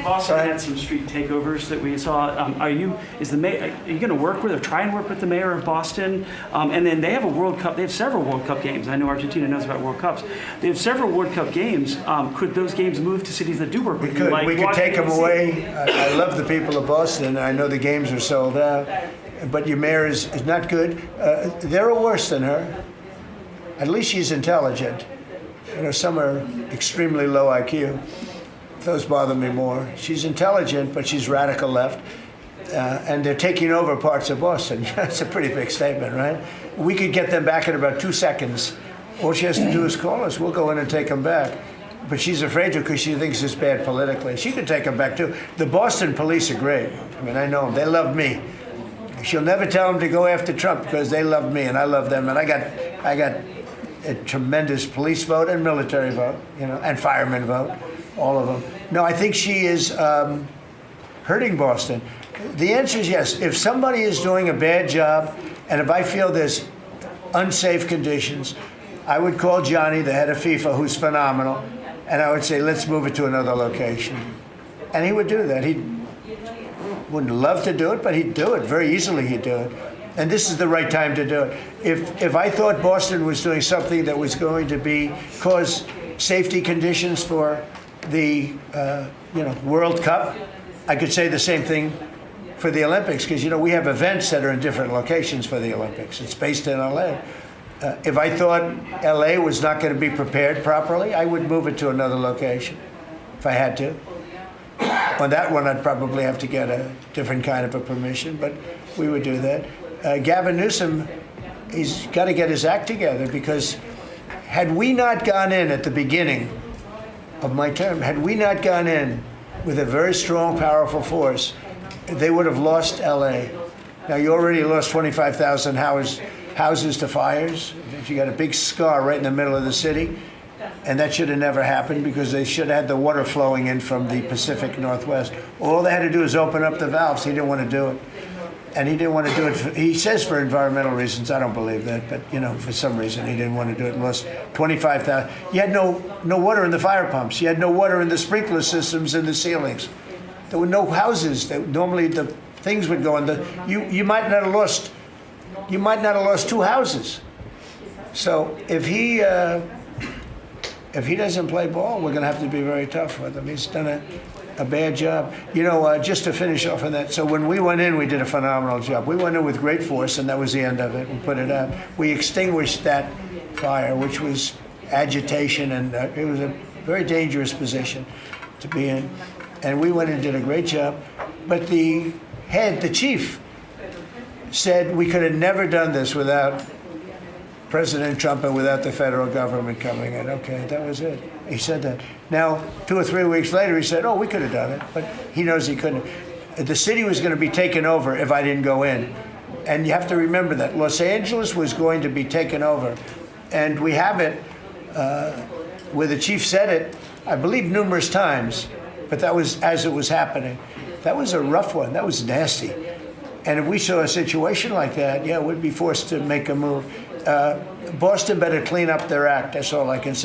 Boston had some street takeovers that we saw. Are you going to work with or try and work with the mayor of Boston? And then they have a World Cup. They have several World Cup games. I know Argentina knows about World Cups. They have several World Cup games. Could those games move to cities that do work with you? We could take them away. I love the people of Boston. I know the games are sold out. But your mayor is not good. There are worse than her. At least she's intelligent. You know, some are extremely low IQ. Those bother me more. She's intelligent, but she's radical left. And they're taking over parts of Boston. That's a pretty big statement, right? We could get them back in about 2 seconds. All she has to do is call us. We'll go in and take them back. But she's afraid to because she thinks it's bad politically. She could take them back, too. The Boston police are great. I mean, I know them. They love me. She'll never tell them to go after Trump because they love me and I love them. And I got a tremendous police vote and military vote, you know, and fireman vote, all of them. No, I think she is hurting Boston. The answer is yes. If somebody is doing a bad job, and if I feel there's unsafe conditions, I would call Johnny, the head of FIFA, who's phenomenal, and I would say, let's move it to another location. And he would do that. He wouldn't love to do it, but he'd do it. Very easily he'd do it. And this is the right time to do it. If I thought Boston was doing something that was going to cause safety conditions for the World Cup, I could say the same thing for the Olympics, because we have events that are in different locations for the Olympics. It's based in LA. If I thought LA was not going to be prepared properly, I would move it to another location if I had to. On that one, I'd probably have to get a different kind of a permission, but we would do that. Gavin Newsom, he's got to get his act together, because had we not gone in at the beginning of my term, had we not gone in with a very strong, powerful force, they would have lost LA. Now, you already lost 25,000 houses to fires. You got a big scar right in the middle of the city. And that should have never happened, because they should have had the water flowing in from the Pacific Northwest. All they had to do is open up the valves. He didn't want to do it. And he didn't want to do it. He says for environmental reasons. I don't believe that. But, for some reason, he didn't want to do it. And lost 25,000. You had no water in the fire pumps. You had no water in the sprinkler systems in the ceilings. There were no houses. Normally, the things would go in. You might not have lost 2 houses. So if he doesn't play ball, we're going to have to be very tough with him. He's done a bad job. Just to finish off on that, so when we went in, we did a phenomenal job. We went in with great force, and that was the end of it. We put it out. We extinguished that fire, which was agitation, and it was a very dangerous position to be in. And we went and did a great job. But the chief, said we could have never done this without President Trump and without the federal government coming in. Okay, that was it. He said that. Now, 2 or 3 weeks later, he said, we could have done it. But he knows he couldn't. The city was going to be taken over if I didn't go in. And you have to remember that. Los Angeles was going to be taken over. And we have it where the chief said it, I believe, numerous times. But that was as it was happening. That was a rough one. That was nasty. And if we saw a situation like that, we'd be forced to make a move. Boston better clean up their act. That's all I can say.